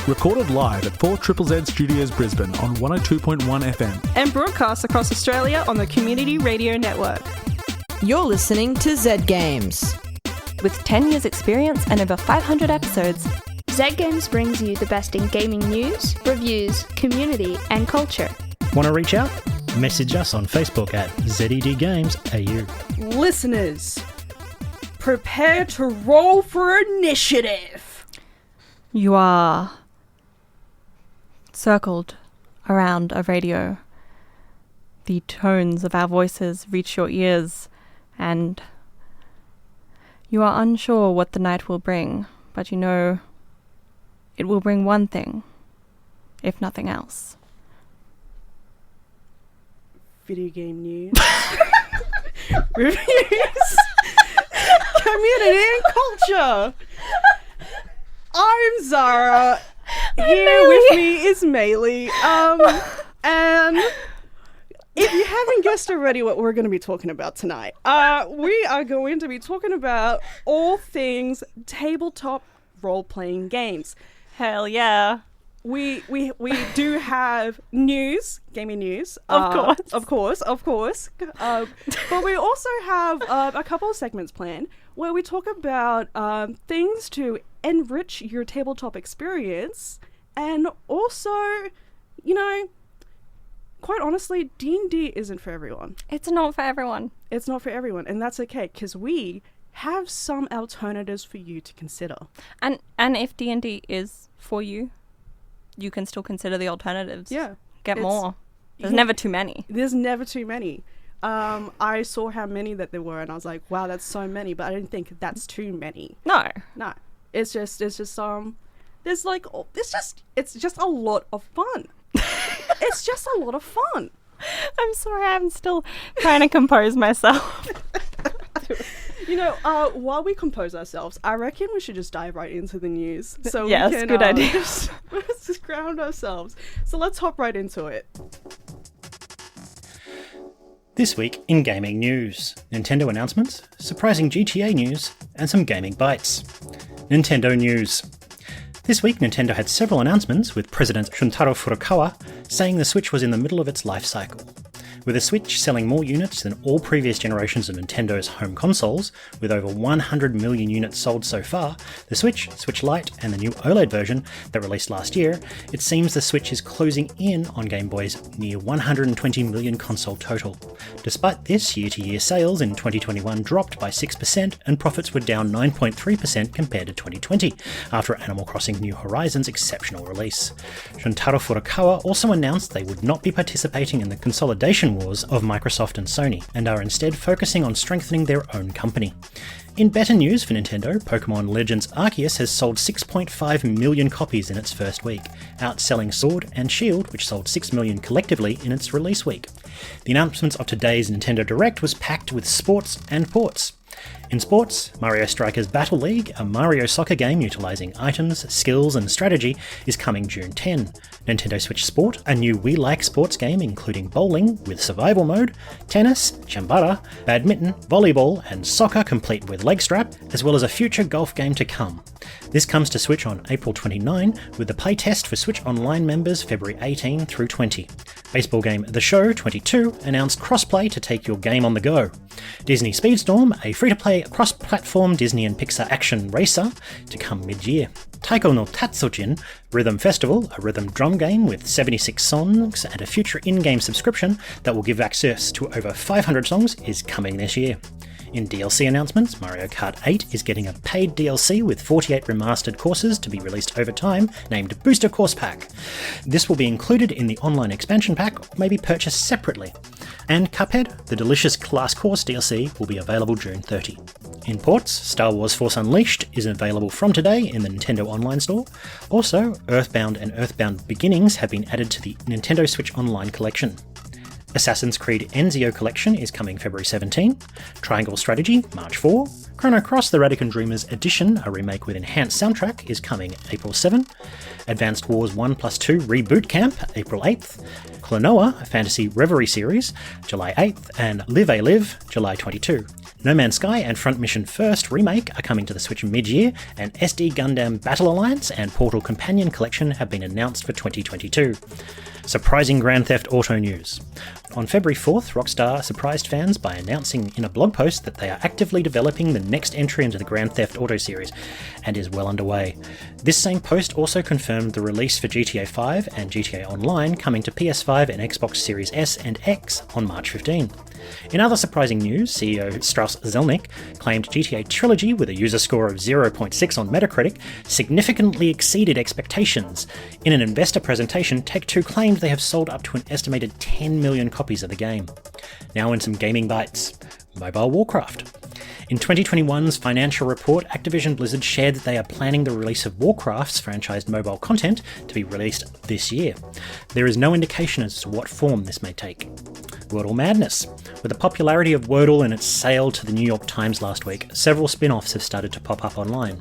Recorded live at 4ZZZ Studios Brisbane on 102.1 FM. And broadcast across Australia on the Community Radio Network. You're listening to Zed Games. With 10 years experience and over 500 episodes, Zed Games brings you the best in gaming news, reviews, community and culture. Want to reach out? Message us on Facebook at ZedGamesAU. Listeners, prepare to roll for initiative. you are circled around a radio. The tones of our voices reach your ears, and you are unsure what the night will bring, but you know it will bring one thing, if nothing else. Video game news, reviews, community and culture. I'm Zahra. Here with me is Maylee. And if you haven't guessed already what we're going to be talking about tonight, we are going to be talking about all things tabletop role-playing games. Hell yeah. We do have news, gaming news. Of course. But we also have a couple of segments planned where we talk about things to enrich your tabletop experience, and also, you know, quite honestly, D&D isn't for everyone. It's not for everyone. It's not for everyone, and that's okay, because we have some alternatives for you to consider. And if D&D is for you, you can still consider the alternatives. Yeah. Get more. There's never too many. There's never too many. I saw how many that there were, and I was like, wow, that's so many, but I didn't think that's too many. No. It's just it's just a lot of fun. It's just a lot of fun. I'm sorry, I'm still trying to compose myself. You know, while we compose ourselves, I reckon we should just dive right into the news. So yes, we can, good idea. Let's just ground ourselves. So let's hop right into it. This week in gaming news, Nintendo announcements, surprising GTA news, and some gaming bites. Nintendo news. This week, Nintendo had several announcements, with President Shuntaro Furukawa saying the Switch was in the middle of its life cycle. With the Switch selling more units than all previous generations of Nintendo's home consoles, with over 100 million units sold so far, the Switch, Switch Lite, and the new OLED version that released last year, it seems the Switch is closing in on Game Boy's near 120 million console total. Despite this, year-to-year sales in 2021 dropped by 6% and profits were down 9.3% compared to 2020, after Animal Crossing New Horizons' exceptional release. Shuntaro Furukawa also announced they would not be participating in the consolidation wars of Microsoft and Sony, and are instead focusing on strengthening their own company. In better news for Nintendo, Pokemon Legends Arceus has sold 6.5 million copies in its first week, outselling Sword and Shield, which sold 6 million collectively in its release week. The announcements of today's Nintendo Direct was packed with sports and ports. In sports, Mario Strikers Battle League, a Mario soccer game utilising items, skills and strategy, is coming June 10. Nintendo Switch Sport, a new We Like sports game including bowling with survival mode, tennis, chambara, badminton, volleyball and soccer complete with leg strap, as well as a future golf game to come. This comes to Switch on April 29, with the playtest for Switch Online members February 18 through 20. Baseball game The Show 22 announced crossplay to take your game on the go. Disney Speedstorm, a free-to-play cross-platform Disney and Pixar action racer, to come mid-year. Taiko no Tatsujin Rhythm Festival, a rhythm drum game with 76 songs and a future in-game subscription that will give access to over 500 songs, is coming this year. In DLC announcements, Mario Kart 8 is getting a paid DLC with 48 remastered courses to be released over time, named Booster Course Pack. This will be included in the online expansion pack or may be purchased separately. And Cuphead, the delicious Class Course DLC, will be available June 30. In ports, Star Wars Force Unleashed is available from today in the Nintendo Online Store. Also, Earthbound and Earthbound Beginnings have been added to the Nintendo Switch Online collection. Assassin's Creed Ezio Collection is coming February 17, Triangle Strategy, March 4, Chrono Cross The Radican Dreamers Edition, a remake with enhanced soundtrack, is coming April 7, Advanced Wars 1+2 Reboot Camp, April 8th, Klonoa, a fantasy reverie series, July 8th, and Live A Live, July 22. No Man's Sky and Front Mission First Remake are coming to the Switch mid-year, and SD Gundam Battle Alliance and Portal Companion Collection have been announced for 2022. Surprising Grand Theft Auto news. On February 4th, Rockstar surprised fans by announcing in a blog post that they are actively developing the next entry into the Grand Theft Auto series, and is well underway. This same post also confirmed the release for GTA 5 and GTA Online coming to PS5 and Xbox Series S and X on March 15. In other surprising news, CEO Strauss Zelnick claimed GTA Trilogy, with a user score of 0.6 on Metacritic, significantly exceeded expectations. In an investor presentation, Take-Two claimed they have sold up to an estimated 10 million copies of the game. Now in some gaming bites. Mobile Warcraft. In 2021's financial report, Activision Blizzard shared that they are planning the release of Warcraft's franchised mobile content to be released this year. There is no indication as to what form this may take. Wordle Madness. With the popularity of Wordle and its sale to the New York Times last week, several spin-offs have started to pop up online.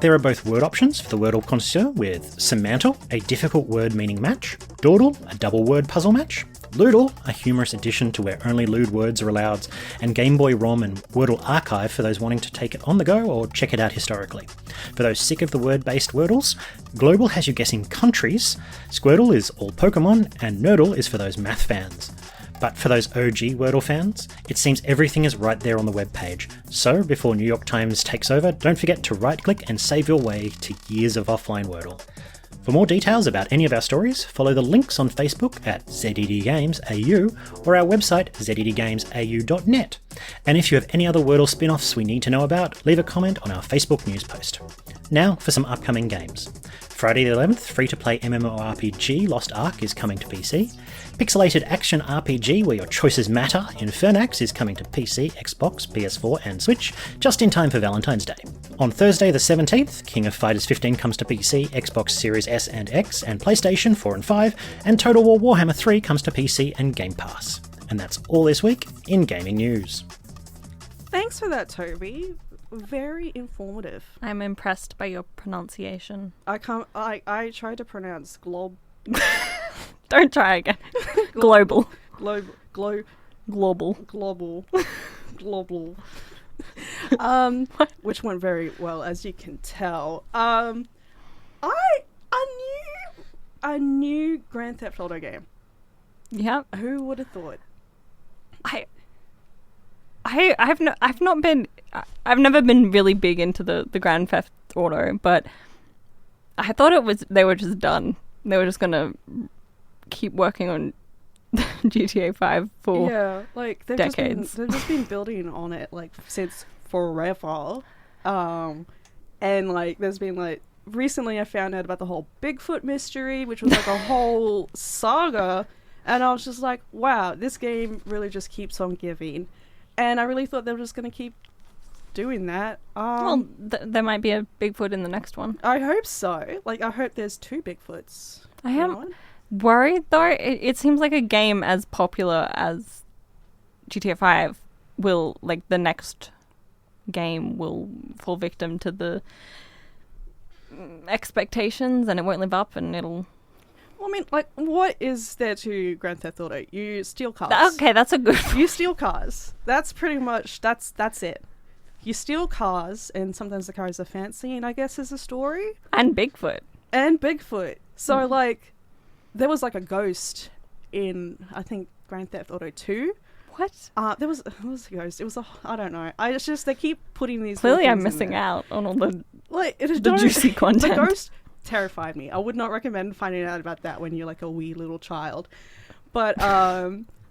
There are both word options for the Wordle connoisseur, with Semantle, a difficult word meaning match, Dawdle, a double word puzzle match, Loodle, a humorous addition to where only lewd words are allowed, and Game Boy ROM and Wordle Archive for those wanting to take it on the go or check it out historically. For those sick of the word-based Wordles, Global has you guessing countries, Squirtle is all Pokemon, and Nerdle is for those math fans. But for those OG Wordle fans, it seems everything is right there on the webpage. So, before New York Times takes over, don't forget to right-click and save your way to years of offline Wordle. For more details about any of our stories, follow the links on Facebook at ZEDGamesAU or our website zedgamesau.net. And if you have any other Wordle spin-offs we need to know about, leave a comment on our Facebook news post. Now for some upcoming games. Friday the 11th, free-to-play MMORPG Lost Ark is coming to PC. Pixelated action RPG where your choices matter, Infernax is coming to PC, Xbox, PS4 and Switch, just in time for Valentine's Day. On Thursday the 17th, King of Fighters 15 comes to PC, Xbox Series S and X, and PlayStation 4 and 5, and Total War Warhammer 3 comes to PC and Game Pass. And that's all this week in gaming news. Thanks for that, Toby. Very informative. I'm impressed by your pronunciation. I tried to pronounce global. Don't try again. Global. Global. Which went very well, as you can tell. A new Grand Theft Auto game. Yep. Who would have thought? I've never been really big into the Grand Theft Auto, but I thought they were just done. They were just gonna keep working on GTA 5 for decades. They've just been building on it like since forever, and like there's been like recently I found out about the whole Bigfoot mystery, which was like a whole saga, and I was just like, wow, this game really just keeps on giving. And I really thought they were just going to keep doing that. There might be a Bigfoot in the next one. I hope so. Like, I hope there's 2 Bigfoots. I am worried, though. It seems like a game as popular as GTA 5 will, like, the next game will fall victim to the expectations and it won't live up and it'll... Well, I mean, like, what is there to Grand Theft Auto? You steal cars. Okay, that's a good one. You steal cars. That's pretty much, that's it. You steal cars, and sometimes the cars are fancy, and I guess there's a story. And Bigfoot. So, like, there was, like, a ghost in, I think, Grand Theft Auto 2. What? There was a ghost. It was I don't know. It's just, they keep putting these... Clearly I'm missing out on all the juicy content. The ghost terrified me. I would not recommend finding out about that when you're like a wee little child. But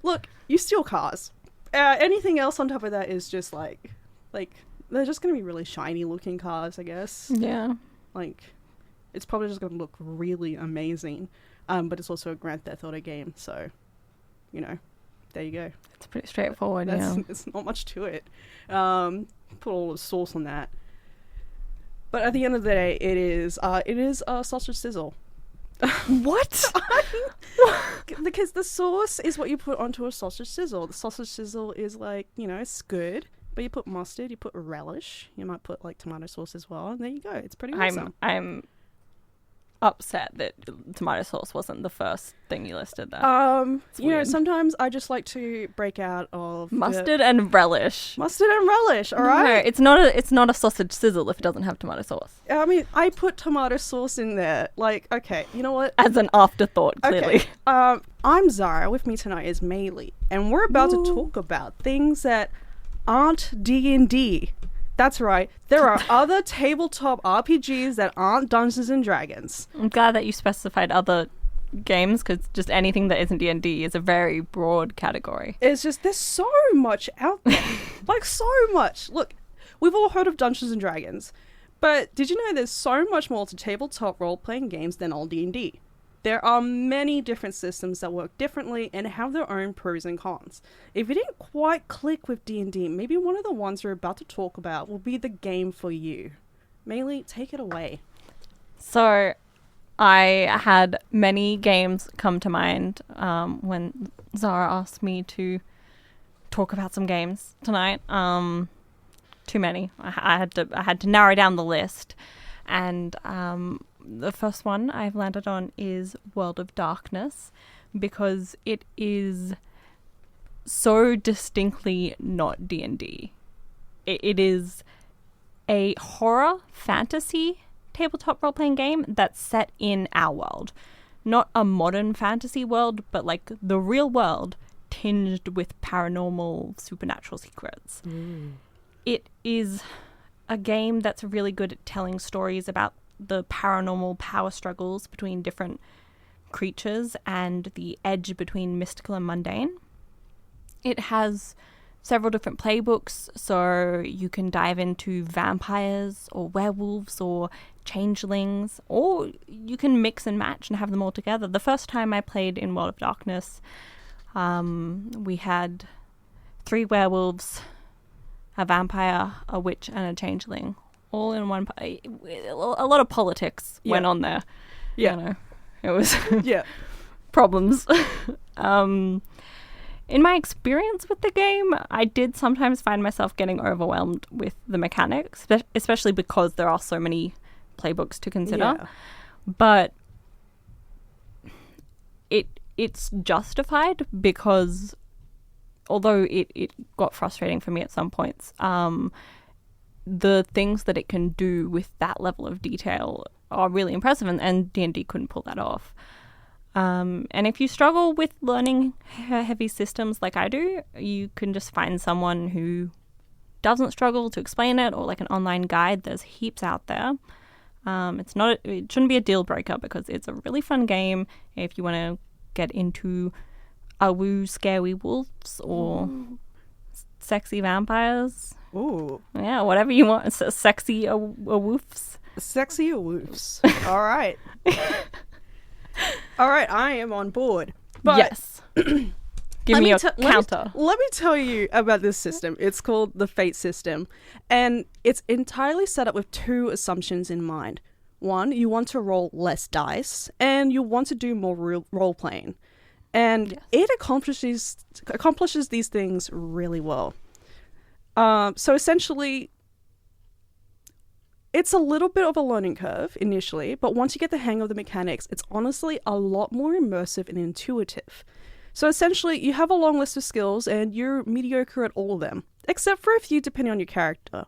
look, you steal cars. Anything else on top of that is just like they're just gonna be really shiny looking cars, I guess. Yeah. Like it's probably just gonna look really amazing. But it's also a Grand Theft Auto game, so you know, there you go. It's pretty straightforward. It's not much to it. Put all the sauce on that. But at the end of the day, it is a sausage sizzle. What? Because the sauce is what you put onto a sausage sizzle. The sausage sizzle is like, you know, it's good, but you put mustard, you put relish, you might put like tomato sauce as well, and there you go. It's pretty awesome. upset that tomato sauce wasn't the first thing you listed there. You know, weird. sometimes I just like to break out of Mustard and relish. Mustard and relish, all right? No, it's not a sausage sizzle if it doesn't have tomato sauce. I mean, I put tomato sauce in there. Like, okay, you know what? As an afterthought, clearly. Okay. I'm Zahra. With me tonight is Maylee, and we're about to talk about things that aren't D&D. That's right. There are other tabletop RPGs that aren't Dungeons and Dragons. I'm glad that you specified other games, because just anything that isn't D&D is a very broad category. It's just, there's so much out there. Like, so much. Look, we've all heard of Dungeons and Dragons, but did you know there's so much more to tabletop role-playing games than all D&D? There are many different systems that work differently and have their own pros and cons. If you didn't quite click with D&D, maybe one of the ones we're about to talk about will be the game for you. Maylee, take it away. So, I had many games come to mind when Zahra asked me to talk about some games tonight. Too many. I had to narrow down the list, and the first one I've landed on is World of Darkness, because it is so distinctly not D&D. It is a horror fantasy tabletop role-playing game that's set in our world. Not a modern fantasy world, but like the real world tinged with paranormal, supernatural secrets. It is a game that's really good at telling stories about the paranormal power struggles between different creatures and the edge between mystical and mundane. It has several different playbooks, so you can dive into vampires or werewolves or changelings, or you can mix and match and have them all together. The first time I played in World of Darkness, we had 3 werewolves, a vampire, a witch, and a changeling, all in one. A lot of politics went on there. Yeah. You know, it was Yeah. problems. In my experience with the game, I did sometimes find myself getting overwhelmed with the mechanics, especially because there are so many playbooks to consider. Yeah. But it's justified, because although it got frustrating for me at some points, the things that it can do with that level of detail are really impressive, and D&D couldn't pull that off. And if you struggle with learning heavy systems like I do, you can just find someone who doesn't struggle to explain it, or like an online guide. There's heaps out there. It shouldn't be a deal breaker, because it's a really fun game if you want to get into woo scary wolves or sexy vampires. Ooh. Yeah, whatever you want. Sexy woofs. Sexy woofs. All right. All right, I am on board. But Yes. Give me a counter. Let me tell you about this system. It's called the Fate system, and it's entirely set up with 2 assumptions in mind. One, you want to roll less dice, and you want to do more role-playing. And it accomplishes these things really well. So essentially, it's a little bit of a learning curve initially, but once you get the hang of the mechanics, it's honestly a lot more immersive and intuitive. So essentially, you have a long list of skills, and you're mediocre at all of them, except for a few depending on your character.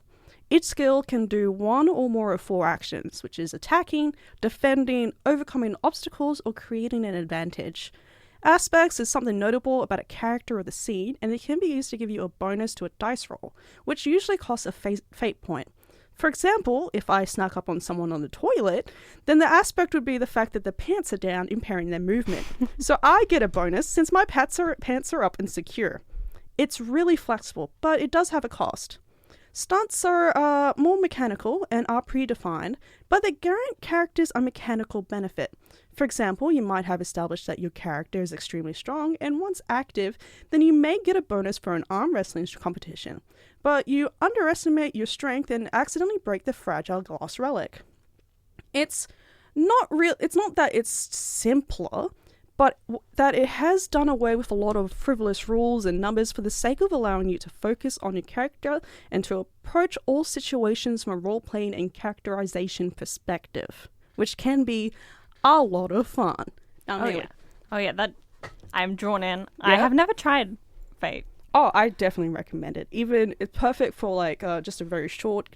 Each skill can do 1 or more of 4 actions, which is attacking, defending, overcoming obstacles, or creating an advantage. Aspects is something notable about a character or the scene, and it can be used to give you a bonus to a dice roll, which usually costs a fate point. For example, if I snuck up on someone on the toilet, then the aspect would be the fact that the pants are down, impairing their movement. So I get a bonus since my pants are up and secure. It's really flexible, but it does have a cost. Stunts are more mechanical and are predefined, but they grant characters a mechanical benefit. For example, you might have established that your character is extremely strong, and once active, then you may get a bonus for an arm wrestling competition. But you underestimate your strength and accidentally break the fragile glass relic. It's not that it's simpler, but that it has done away with a lot of frivolous rules and numbers for the sake of allowing you to focus on your character and to approach all situations from a role-playing and characterization perspective, which can be a lot of fun. Anyway. Oh yeah, that I'm drawn in. I have never tried Fate. Oh, I definitely recommend it. Even it's perfect for like just a very short,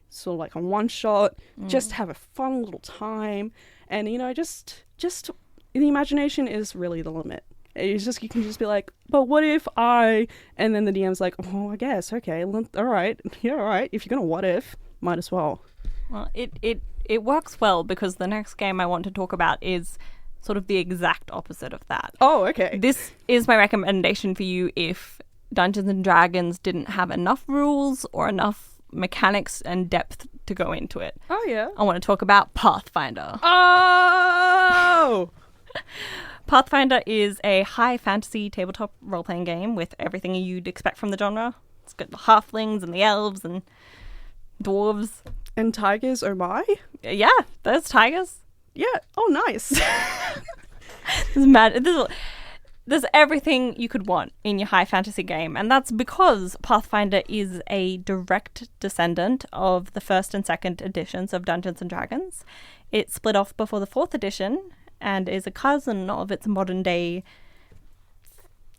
sort of like a one shot. Just have a fun little time, and just the imagination is really the limit. It's just you can just be like, but what if I? And then the DM's like, oh, I guess okay, all right, yeah, all right. If you're gonna what if, might as well. Well, it works well because the next game I want to talk about is sort of the exact opposite of that. Oh, okay. This is my recommendation for you if Dungeons and Dragons didn't have enough rules or enough mechanics and depth to go into it. Oh yeah. I want to talk about Pathfinder. Oh. Pathfinder is a high fantasy tabletop role-playing game with everything you'd expect from the genre. It's got the halflings and the elves and dwarves. And tigers, oh my. Yeah, there's tigers. Yeah. Oh, nice. There's everything you could want in your high fantasy game, and that's because Pathfinder is a direct descendant of the first and second editions of Dungeons and Dragons. It split off before the fourth edition and is a cousin of its modern day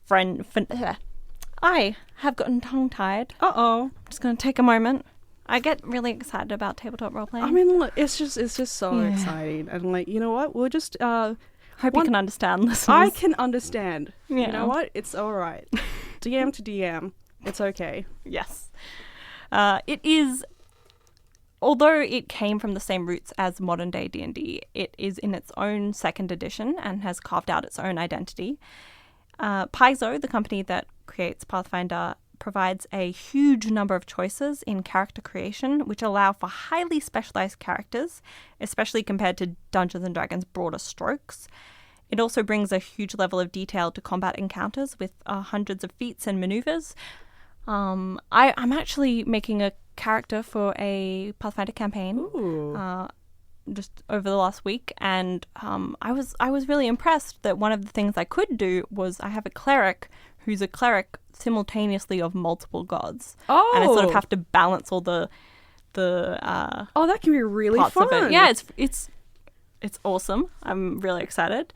friend. I have gotten tongue-tied. Uh-oh. I'm just going to take a moment. I get really excited about tabletop role-playing. I mean, look, it's just so exciting. And like, you know what? We'll just hope you can understand, listeners. I can understand. Yeah. You know what? It's all right. DM to DM. It's okay. Yes. It is, although it came from the same roots as modern day D&D, it is in its own second edition and has carved out its own identity. Paizo, the company that creates Pathfinder, provides a huge number of choices in character creation, which allow for highly specialized characters, especially compared to Dungeons & Dragons' broader strokes. It also brings a huge level of detail to combat encounters with hundreds of feats and maneuvers. I'm actually making a character for a Pathfinder campaign just over the last week, and I was really impressed that one of the things I could do was I have a cleric who's a cleric simultaneously of multiple gods. Oh. And I sort of have to balance all the oh, that can be really parts fun. of it. Yeah, it's awesome. I'm really excited.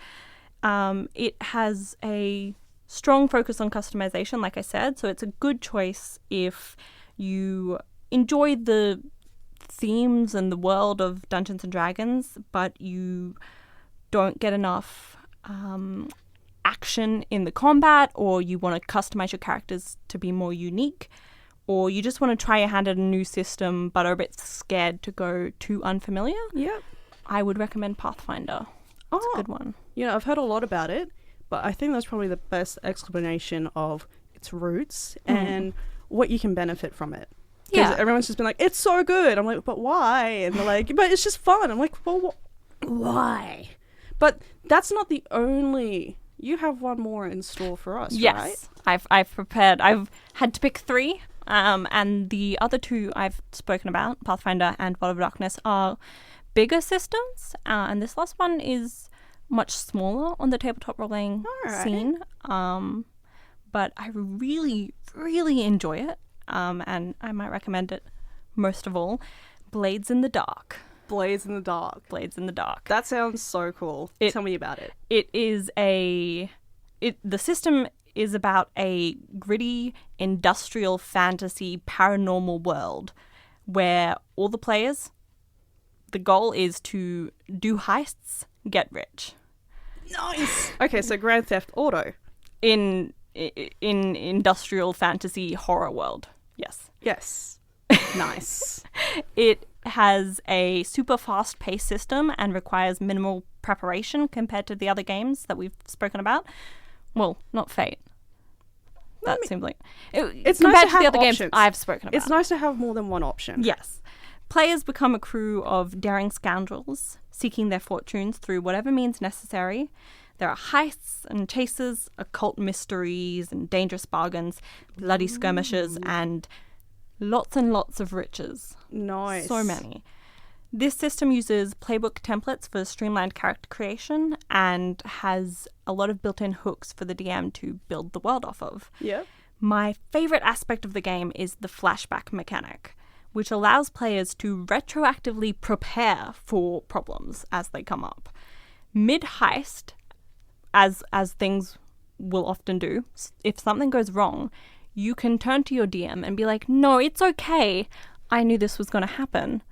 It has a strong focus on customization, like I said, so it's a good choice if you enjoy the themes and the world of Dungeons and Dragons, but you don't get enough action in the combat, or you want to customize your characters to be more unique, or you just want to try your hand at a new system but are a bit scared to go too unfamiliar. Yep. I would recommend Pathfinder. It's a good one. You know, I've heard a lot about it, but I think that's probably the best explanation of its roots and what you can benefit from it. Because everyone's just been like, it's so good. I'm like, but why? And they're like, but it's just fun. I'm like, well, why? But that's not the only... You have one more in store for us, right? Yes, I've prepared. I've had to pick 3, and the other 2 I've spoken about, Pathfinder and World of Darkness, are bigger systems, and this last one is much smaller on the tabletop role-playing scene. But I really, really enjoy it, and I might recommend it most of all. Blades in the Dark. Blades in the Dark. Blades in the Dark. That sounds so cool. Tell me about it. It is the system is about a gritty industrial fantasy paranormal world where all the players, the goal is to do heists, get rich. Nice. Okay, so Grand Theft Auto. In industrial fantasy horror world. Yes. Yes. Nice. It has a super fast-paced system and requires minimal preparation compared to the other games that we've spoken about. Well, not Fate. That seems like... It's compared nice to have the other options. games I've spoken about. It's nice to have more than one option. Yes. Players become a crew of daring scoundrels, seeking their fortunes through whatever means necessary. There are heists and chases, occult mysteries and dangerous bargains, bloody skirmishes, and lots of riches. Nice. So many. This system uses playbook templates for streamlined character creation and has a lot of built-in hooks for the DM to build the world off of. Yeah. My favorite aspect of the game is the flashback mechanic, which allows players to retroactively prepare for problems as they come up. mid-heist, as things will often do, if something goes wrong, you can turn to your DM and be like, no, it's okay. I knew this was going to happen.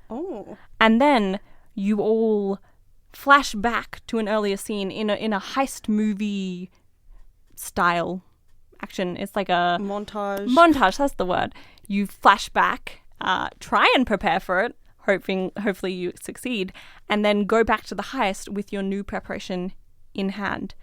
Oh. And then you all flash back to an earlier scene in a heist movie style action. It's like a montage, that's the word. You flash back, try and prepare for it, hopefully you succeed, and then go back to the heist with your new preparation in hand.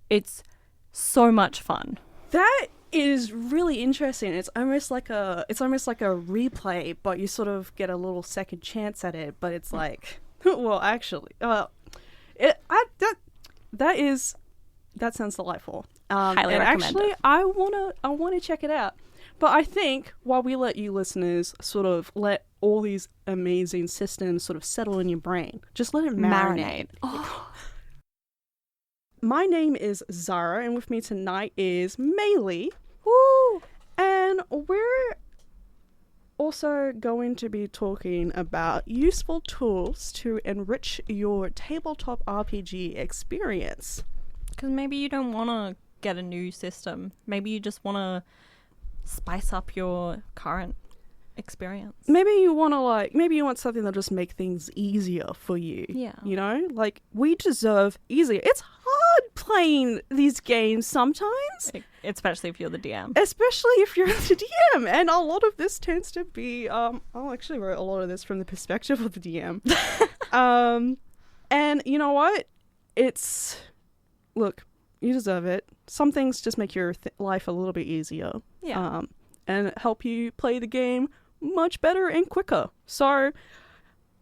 It's so much fun. That is really interesting. It's almost like a replay, but you sort of get a little second chance at it. But it's like, well, actually, that sounds delightful. Highly recommend actually, it. I wanna check it out. But I think while we let you listeners sort of let all these amazing systems sort of settle in your brain, just let it marinate. Oh. My name is Zahra, and with me tonight is Maylee. Woo! And we're also going to be talking about useful tools to enrich your tabletop RPG experience. Because maybe you don't want to get a new system. Maybe you just want to spice up your current experience. Maybe you want something that'll just make things easier for you. Yeah. You know? Like, we deserve easier. It's hard playing these games sometimes. Especially if you're the DM. Especially if you're the DM. And a lot of this tends to be, I actually wrote a lot of this from the perspective of the DM. And you know what? Look, you deserve it. Some things just make your life a little bit easier. Yeah. And help you play the game much better and quicker. So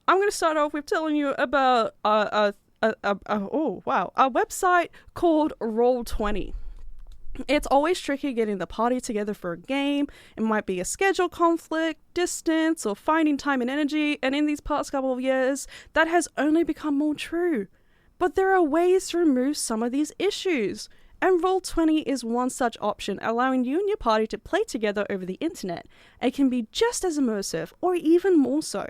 I'm going to start off with telling you about a website called Roll20. It's always tricky getting the party together for a game. It might be a schedule conflict, distance, or finding time and energy. And in these past couple of years, that has only become more true. But there are ways to remove some of these issues. And Roll20 is one such option, allowing you and your party to play together over the internet. It can be just as immersive, or even more so.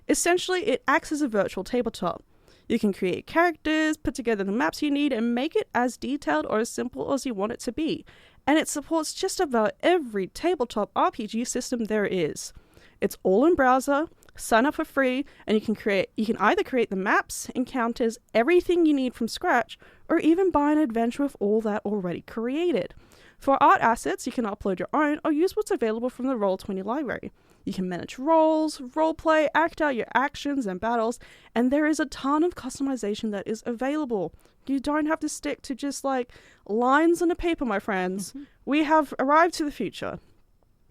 Essentially, it acts as a virtual tabletop. You can create characters, put together the maps you need, and make it as detailed or as simple as you want it to be. And it supports just about every tabletop RPG system there is. It's all in browser, sign up for free, and you can either create the maps, encounters, everything you need from scratch, or even buy an adventure with all that already created. For art assets, you can upload your own or use what's available from the Roll20 library. You can manage roles, roleplay, act out your actions and battles, and there is a ton of customization that is available. You don't have to stick to just like lines on a paper, my friends. Mm-hmm. We have arrived to the future.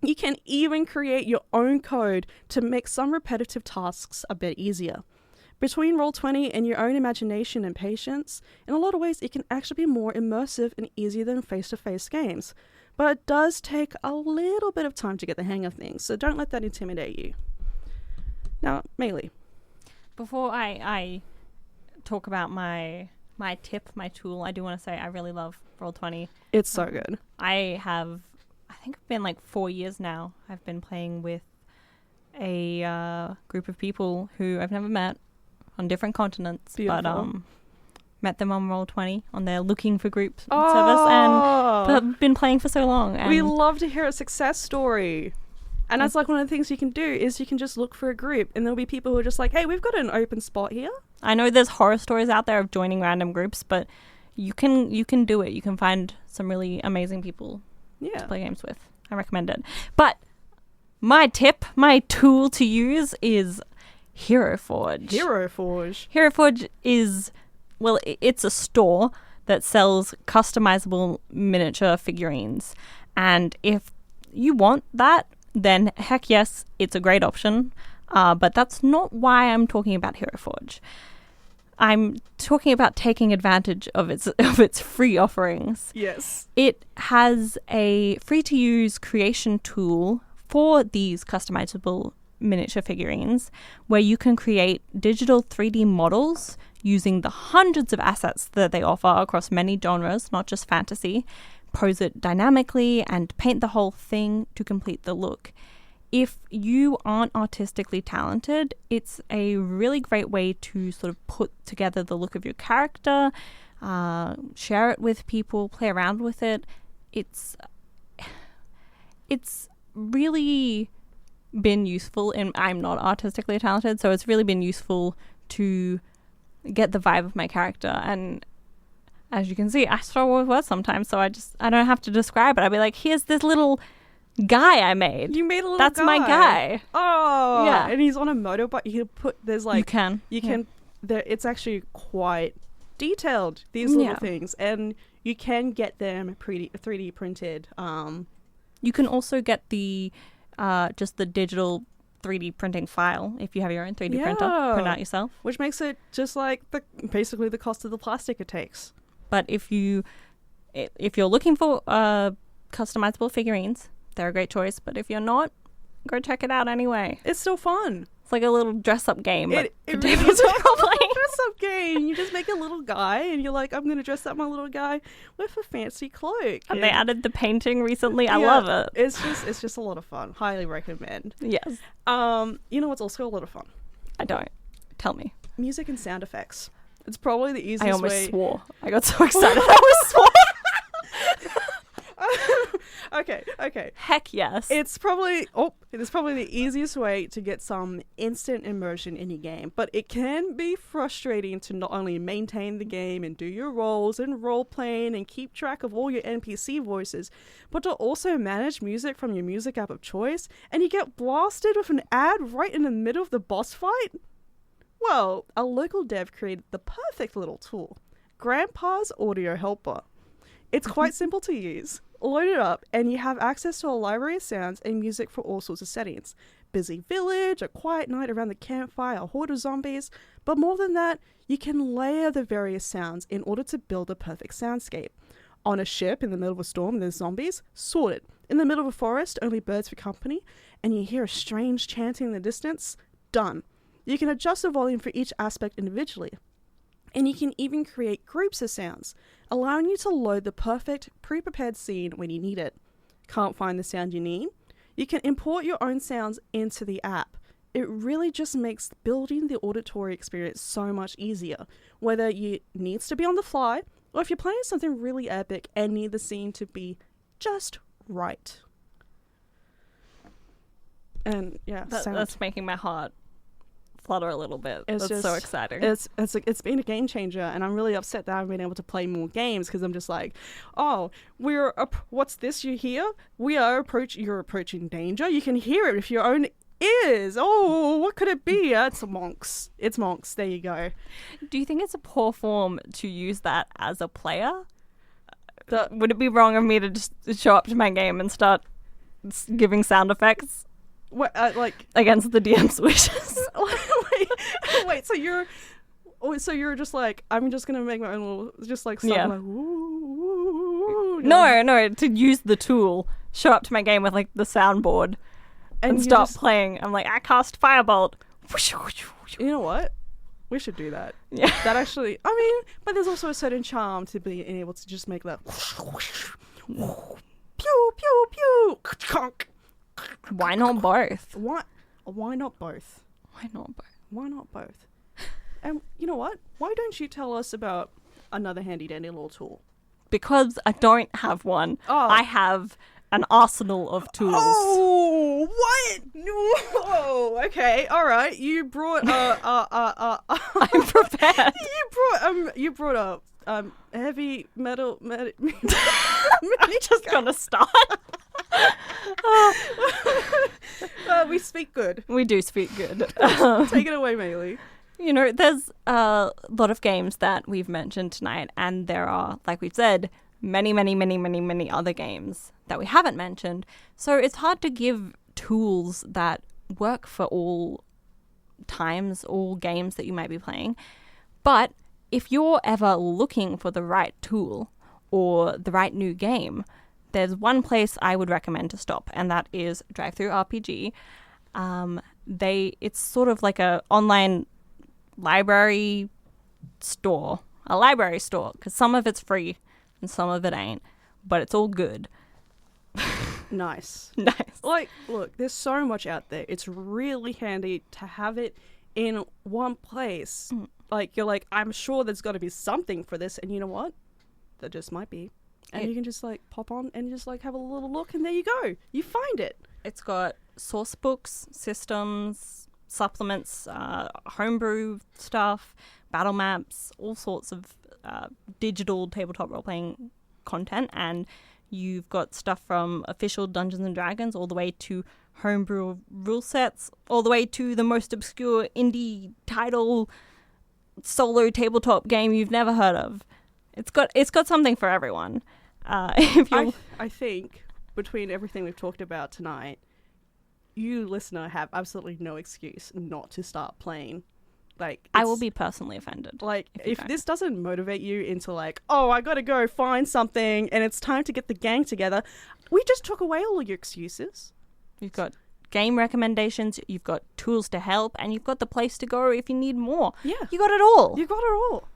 You can even create your own code to make some repetitive tasks a bit easier. Between Roll20 and your own imagination and patience, in a lot of ways it can actually be more immersive and easier than face-to-face games. But it does take a little bit of time to get the hang of things, so don't let that intimidate you. Now, Maylee. Before I talk about my tip, my tool, I do want to say I really love Roll20. It's so good. I think it's been like 4 years now. I've been playing with a group of people who I've never met on different continents. Beautiful. But met them on Roll20 on their looking for group service, and been playing for so long. And we love to hear a success story. And that's like one of the things you can do is you can just look for a group, and there'll be people who are just like, hey, we've got an open spot here. I know there's horror stories out there of joining random groups, but you can do it. You can find some really amazing people to play games with. I recommend it. But my tip, my tool to use is Hero Forge. Hero Forge is, well, it's a store that sells customizable miniature figurines. And if you want that, then heck yes, it's a great option. But that's not why I'm talking about Hero Forge. I'm talking about taking advantage of its free offerings. Yes. It has a free-to-use creation tool for these customizable miniature figurines where you can create digital 3D models using the hundreds of assets that they offer across many genres, not just fantasy, pose it dynamically, and paint the whole thing to complete the look. if you aren't artistically talented, it's a really great way to sort of put together the look of your character, share it with people, play around with it. It's really been useful, and I'm not artistically talented, so it's really been useful to get the vibe of my character. And as you can see, I struggle with words sometimes, so I don't have to describe it. I'll be like, here's this little guy I made. You made a little That's guy. my guy. Oh, Yeah. and he's on a motorbike. You can put You can. It's actually quite detailed, these little Yeah. things, and you can get them 3D printed. You can also get the just the digital 3D printing file if you have your own 3D printer. Yeah. Print out yourself. Which makes it just like basically the cost of the plastic it takes. But if you're looking for customizable figurines, they're a great choice. But if you're not, go check it out anyway. It's still fun. It's like a little dress-up game. It but really for is a tabletop little playing. dress-up game. You just make a little guy, and you're like, I'm going to dress up my little guy with a fancy cloak. And they added the painting recently. I Yeah, love it. It's just a lot of fun. Highly recommend. Yes. You know what's also a lot of fun? I don't. Tell me. Music and sound effects. It's probably the easiest I almost way. swore. I got so excited. I almost swore. Okay. Heck yes. It's probably the easiest way to get some instant immersion in your game, but it can be frustrating to not only maintain the game and do your roles and role playing and keep track of all your NPC voices, but to also manage music from your music app of choice, and you get blasted with an ad right in the middle of the boss fight. Well, a local dev created the perfect little tool, Grandpa's Audio Helper. It's quite simple to use. Load it up and you have access to a library of sounds and music for all sorts of settings. Busy village, a quiet night around the campfire, a horde of zombies. But more than that, you can layer the various sounds in order to build a perfect soundscape. On a ship in the middle of a storm, there's zombies, sorted. In the middle of a forest, only birds for company, and you hear a strange chanting in the distance, done. You can adjust the volume for each aspect individually. And you can even create groups of sounds, allowing you to load the perfect pre-prepared scene when you need it. Can't find the sound you need? You can import your own sounds into the app. It really just makes building the auditory experience so much easier, whether you needs to be on the fly, or if you're playing something really epic and need the scene to be just right. And yeah, that's making my heart flutter a little bit. It's That's just so exciting. It's been a game changer, and I'm really upset that I haven't been able to play more games because I'm just like, oh, what's this you hear? You're approaching danger. You can hear it with your own ears. Oh, what could it be? It's monks. It's monks. There you go. Do you think it's a poor form to use that as a player? Would it be wrong of me to just show up to my game and start giving sound effects? What, against the DM's wishes? wait. So you're just like, I'm just gonna make my own little, just like something like, ooh, No, to use the tool, show up to my game with like the soundboard and start playing. I'm like, I cast Firebolt. You know what? We should do that. Yeah. That actually, I mean, but there's also a certain charm to being able to just make that pew pew pew. Why not both? Why not both? Why not both? Why not both? And you know what? Why don't you tell us about another handy dandy little tool? Because I don't have one. Oh. I have an arsenal of tools. Oh, what? No. Okay, all right. You brought I'm prepared. You brought up heavy metal. I'm just gonna start. We speak good. We do speak good. Take it away, Maylee. You know, there's a lot of games that we've mentioned tonight, and there are, like we've said, many other games that we haven't mentioned. So it's hard to give tools that work for all times, all games that you might be playing. But if you're ever looking for the right tool or the right new game, there's one place I would recommend to stop, and that is Drive-Thru RPG. It's sort of like a online library store, because some of it's free and some of it ain't, but it's all good. Nice. Nice. Like, look, there's so much out there. It's really handy to have it in one place. Like, you're like, I'm sure there's got to be something for this. And you know what? There just might be. And you can just, like, pop on and just, like, have a little look. And there you go. You find it. It's got source books, systems, supplements, homebrew stuff, battle maps, all sorts of digital tabletop role-playing content. And you've got stuff from official Dungeons and Dragons all the way to homebrew rule sets, all the way to the most obscure indie title solo tabletop game you've never heard of. It's got something for everyone. I think between everything we've talked about tonight, you listener have absolutely no excuse not to start playing. Like, I will be personally offended. Like, if this doesn't motivate you into like, oh, I gotta go find something and it's time to get the gang together, we just took away all your excuses. You've got game recommendations, you've got tools to help, and you've got the place to go if you need more. Yeah. You got it all. You got it all.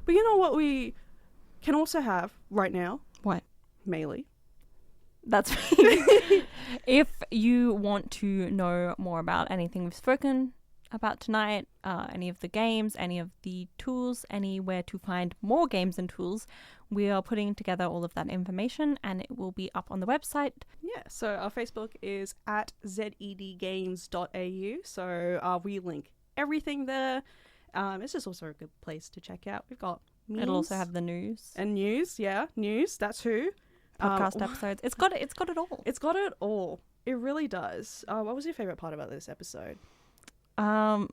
But you know what we can also have right now? What? Maylee. That's me. If you want to know more about anything we've spoken about tonight, any of the games, any of the tools, anywhere to find more games and tools, we are putting together all of that information and it will be up on the website. Yeah, so our Facebook is at zedgames.au, so we link everything there. It's just also a good place to check out. We've got memes. It'll also have the news. And news, yeah, news, that's who. Podcast episodes. It's got it all. It's got it all. It really does. What was your favourite part about this episode? The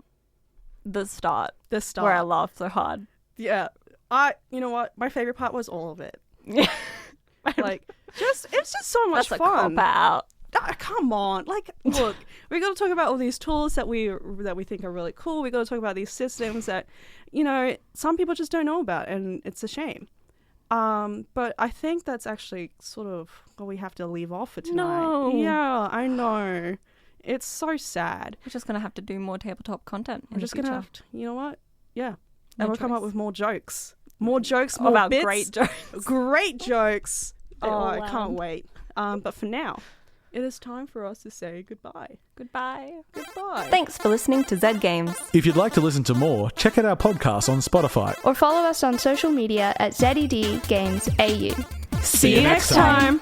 start. The start. Where I laughed so hard. Yeah. You know what? My favourite part was all of it. Yeah. Like, it's just so much That's fun. a cop out. Come on. Like, look, we got to talk about all these tools that we think are really cool. We got to talk about these systems that, you know, some people just don't know about, and it's a shame. But I think that's actually sort of what we have to leave off for tonight. No. Yeah, I know. It's so sad. We're just going to have to do more tabletop content. We're just going to have to, you know what? Yeah. No And we'll come up choice. with more jokes. More jokes, more about bits. great jokes. Great jokes. They Oh, all I can't land. wait. But for now, it is time for us to say goodbye. Goodbye. Goodbye. Thanks for listening to Zed Games. If you'd like to listen to more, check out our podcast on Spotify. Or follow us on social media at ZedGamesAU. See you next time.